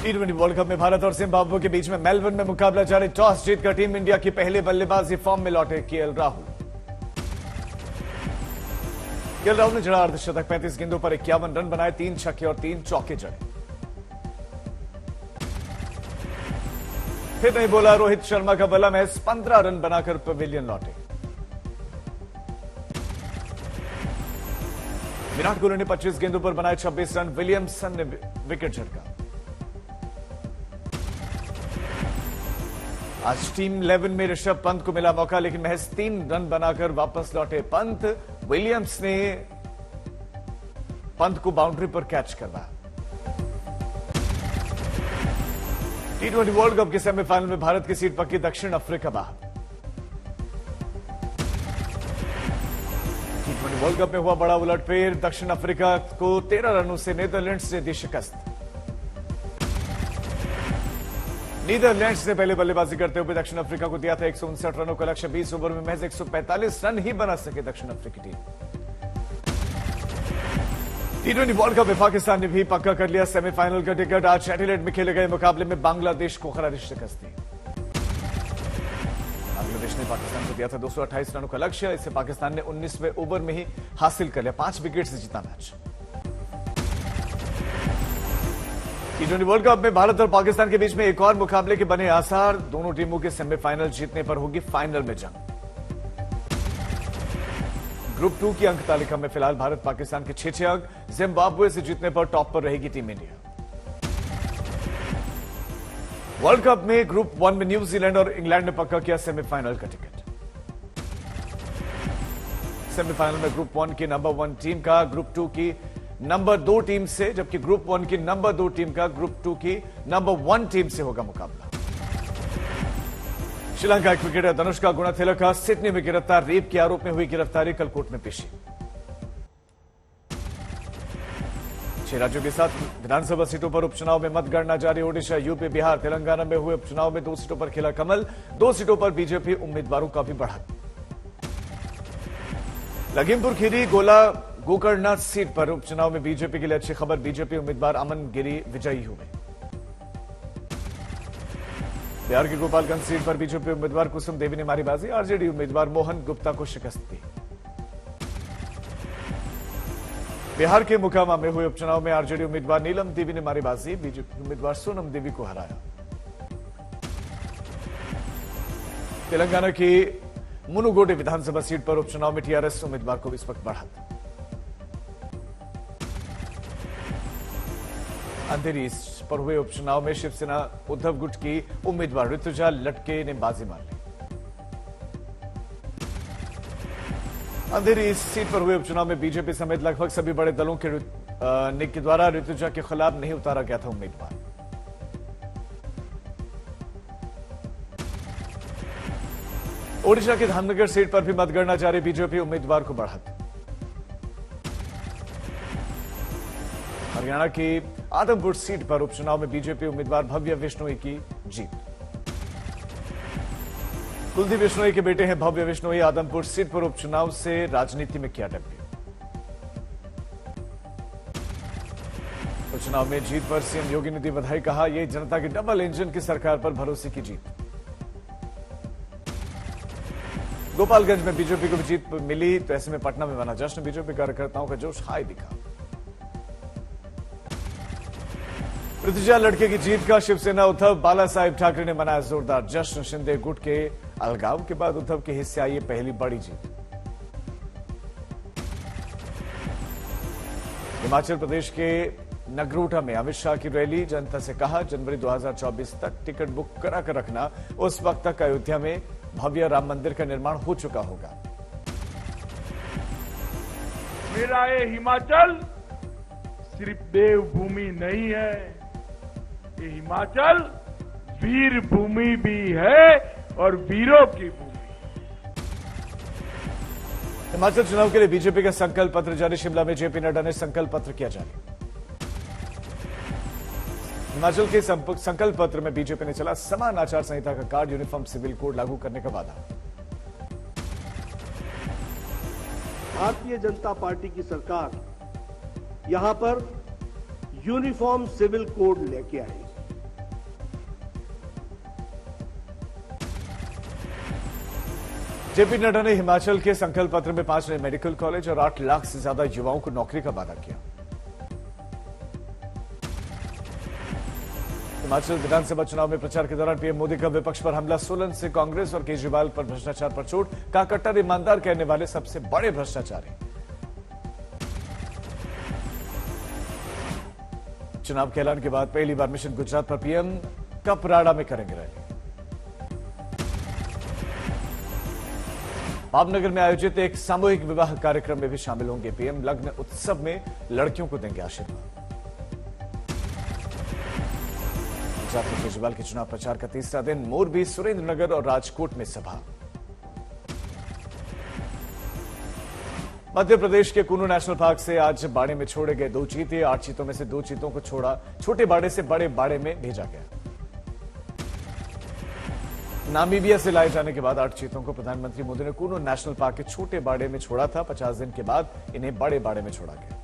T20 world cup में भारत और Zimbabwe के बीच में मेलबर्न में मुकाबला जारी। टॉस जीतकर टीम इंडिया की पहले बल्लेबाजी फॉर्म में लौटे केएल राहुल ने जड़ा अर्धशतक। 35 गेंदों पर 51 रन बनाए, 3 छक्के और 3 चौके जड़े। फिर नहीं बोला रोहित शर्मा का बल्ला महज 15 रन बनाकर पवेलियन लौटे। विराट कोहली ने 25 गेंदों पर बनाए 26 रन। विलियमसन ने विकेट झटका। आज टीम 11 में ऋषभ पंत को मिला मौका, लेकिन महज 3 रन बनाकर वापस लौटे पंत। विलियम्स ने पंत को बाउंड्री पर कैच करवाया। T20 वर्ल्ड कप के सेमीफाइनल में भारत की सीट पक्की, दक्षिण अफ्रीका बाहर। T20 वर्ल्ड कप में हुआ बड़ा उलटफेर। दक्षिण अफ्रीका को 13 रनों से नीदरलैंड्स ने दी शिकस्त। नीदरलैंड्स ने पहले बल्लेबाजी करते हुए दक्षिण अफ्रीका को दिया था 159 रनों का लक्ष्य। 20 ओवर में महज 145 रन ही बना सके दक्षिण अफ्रीकी टीम। T20 वर्ल्ड कप में पाकिस्तान ने भी पक्का कर लिया सेमीफाइनल का टिकट। आज एडिलेड में खेले गए मुकाबले में बांग्लादेश को करारी शिकस्त दी। बांग्लादेश ने पाकिस्तान को दिया था 228 रनों का लक्ष्य। इसे पाकिस्तान ने 19वें ओवर में ही हासिल कर लिया। 5 विकेट से जीता मैच। T20 वर्ल्ड कप में भारत और पाकिस्तान के बीच में एक और मुकाबले के बने आसार। दोनों टीमों के सेमीफाइनल जीतने पर होगी फाइनल में जंग। ग्रुप 2 की अंक तालिका में फिलहाल भारत पाकिस्तान के 6 अंक। जिम्बाब्वे से जीतने पर टॉप पर रहेगी टीम इंडिया। वर्ल्ड कप में ग्रुप 1 में न्यूजीलैंड और इंग्लैंड ने पक्का किया सेमीफाइनल का टिकट। सेमीफाइनल में ग्रुप 1 की नंबर 1 टीम का ग्रुप 2 की नंबर 2 टीम से, जबकि ग्रुप 1 की नंबर 2 टीम का ग्रुप 2 की नंबर 1 टीम से होगा मुकाबला। श्रीलंका क्रिकेटर धनुष्का गुणतिलका सिडनी में गिरफ्तार। रेप के आरोप में हुई गिरफ्तारी, कल कोर्ट में पेशी। 6 राज्यों के साथ विधानसभा सीटों पर उपचुनाव में मतगणना जारी। ओडिशा, यूपी, बिहार, तेलंगाना में हुए उपचुनाव में 2 सीटों पर खिला कमल। 2 सीटों पर बीजेपी उम्मीदवारों का भी बढ़त। लखीमपुर खीरी, गोकर्णनाथ सीट पर उपचुनाव में बीजेपी के लिए अच्छी खबर। बीजेपी उम्मीदवार अमन गिरी विजयी हुए। बिहार की गोपालगंज सीट पर बीजेपी उम्मीदवार कुसुम देवी ने मारी बाजी। आरजेडी उम्मीदवार मोहन गुप्ता को शिकस्त दी। बिहार के मोकामा में हुए उपचुनाव में आरजेडी उम्मीदवार नीलम देवी ने मारी बाजी। बीजेपी उम्मीदवार सोनम देवी को हराया। तेलंगाना की मुनुगोडे विधानसभा सीट पर उपचुनाव में टीआरएस उम्मीदवार को इस वक्त बढ़त। अंधेरी पर हुए उपचुनाव में शिवसेना उद्धव गुट की उम्मीदवार ऋतुजा लटके ने बाजी मार ली। अंधेरी सीट पर हुए उपचुनाव में बीजेपी समेत लगभग सभी बड़े दलों के द्वारा ऋतुजा के खिलाफ नहीं उतारा गया था उम्मीदवार। ओडिशा के धामनगर सीट पर भी मतगणना जारी। बीजेपी उम्मीदवार को बढ़त। हरियाणा की आदमपुर सीट पर उपचुनाव में बीजेपी उम्मीदवार भव्य विश्नोई की जीत। कुलदीप बिश्नोई के बेटे हैं भव्य बिश्नोई। आदमपुर सीट पर उपचुनाव से राजनीति में किया डेब्यू। उपचुनाव में जीत पर सीएम योगी ने दी बधाई। कहा, यह जनता की डबल इंजन की सरकार पर भरोसे की जीत। गोपालगंज में बीजेपी को भी जीत मिली, तो ऐसे में पटना में मना जश्न। बीजेपी कार्यकर्ताओं का जोश हाई दिखा। ऋतुजा लड़के की जीत का शिवसेना उद्धव बाला साहेब ठाकरे ने मनाया जोरदार जश्न। शिंदे गुट के अलगाव के बाद उद्धव के हिस्से आई ये पहली बड़ी जीत। हिमाचल प्रदेश के नगरोटा में अमित शाह की रैली। जनता से कहा, जनवरी 2024 तक टिकट बुक करा कर रखना। उस वक्त तक अयोध्या में भव्य राम मंदिर का निर्माण हो चुका होगा। मेरा ये हिमाचल सिर्फ देवभूमि नहीं है, ये हिमाचल वीर भूमि भी है और वीरों की भूमि। हिमाचल चुनाव के लिए बीजेपी का संकल्प पत्र जारी। शिमला में जेपी नड्डा ने संकल्प पत्र किया जारी। हिमाचल के संकल्प पत्र में बीजेपी ने चला समान आचार संहिता का कार्ड, यूनिफॉर्म सिविल कोड लागू करने का वादा। भारतीय जनता पार्टी की सरकार यहां पर यूनिफॉर्म सिविल कोड लेके आई। जेपी नड्डा ने हिमाचल के संकल्प पत्र में 5 नए मेडिकल कॉलेज और 8 लाख से ज्यादा युवाओं को नौकरी का वादा किया। हिमाचल विधानसभा चुनाव में प्रचार के दौरान पीएम मोदी का विपक्ष पर हमला। सोलन से कांग्रेस और केजरीवाल पर भ्रष्टाचार पर चोट। कहा कट्टर ईमानदार कहने वाले सबसे बड़े भ्रष्टाचारी। चुनाव के ऐलान के बाद पहली बार मिशन गुजरात पर पीएम कपराड़ा में करेंगे रैली। भावनगर में आयोजित एक सामूहिक विवाह कार्यक्रम में भी शामिल होंगे पीएम। लग्न उत्सव में लड़कियों को देंगे आशीर्वाद। गुजरात में केजरीवाल के चुनाव प्रचार का तीसरा दिन। मोरबी, सुरेंद्रनगर और राजकोट में सभा। मध्य प्रदेश के कुनू नेशनल पार्क से आज बाड़े में छोड़े गए 2 चीते। 8 चीतों में से 2 चीतों को छोटे बाड़े से बड़े बाड़े में भेजा गया। नामीबिया से लाए जाने के बाद 8 चीतों को प्रधानमंत्री मोदी ने कुनू नेशनल पार्क के छोटे बाड़े में छोड़ा था। 50 दिन के बाद इन्हें बड़े बाड़े में छोड़ा गया।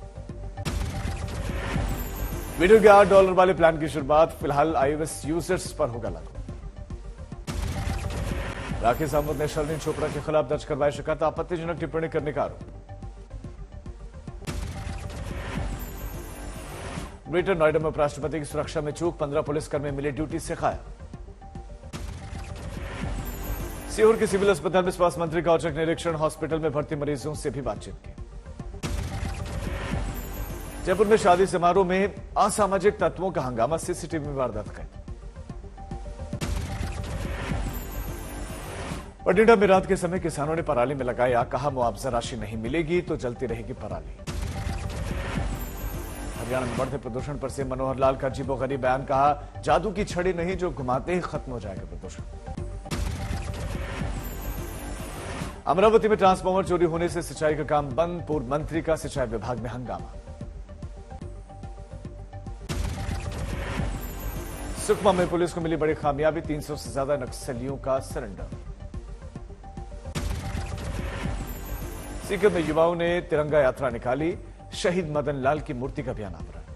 वीडियो के $8 वाले प्लान की शुरुआत फिलहाल iOS यूजर्स पर होगा लागू। राकेश सावंत ने शर्लिन चोपड़ा के खिलाफ दर्ज करवाई शिकायत। आपत्तिजनक टिप्पणी करने का आरोप। ग्रेटर नोएडा में उपराष्ट्रपति की सुरक्षा में चूक। 15 पुलिसकर्मी मिले ड्यूटी से गायब। सीहोर के सिविल अस्पताल में स्वास्थ्य मंत्री का औचक निरीक्षण। हॉस्पिटल में भर्ती मरीजों से भी बातचीत की। जयपुर में शादी समारोह में असामाजिक तत्वों का हंगामा। सीसीटीवी में वारदात कैद। बठिंडा में रात के समय किसानों ने पराली में लगाया। कहा मुआवजा राशि नहीं मिलेगी तो जलती रहेगी पराली। हरियाणा में बढ़ते प्रदूषण पर सीएम मनोहर लाल का अजीबोगरीब बयान। कहा जादू की छड़ी नहीं जो घुमाते ही खत्म हो जाएगा प्रदूषण। अमरावती में ट्रांसफार्मर चोरी होने से सिंचाई का काम बंद। पूर्व मंत्री का सिंचाई विभाग में हंगामा। सुकमा में पुलिस को मिली बड़ी कामयाबी। 300 से ज्यादा नक्सलियों का सरेंडर। सीकर में युवाओं ने तिरंगा यात्रा निकाली। शहीद मदन लाल की मूर्ति का भी अनावरण।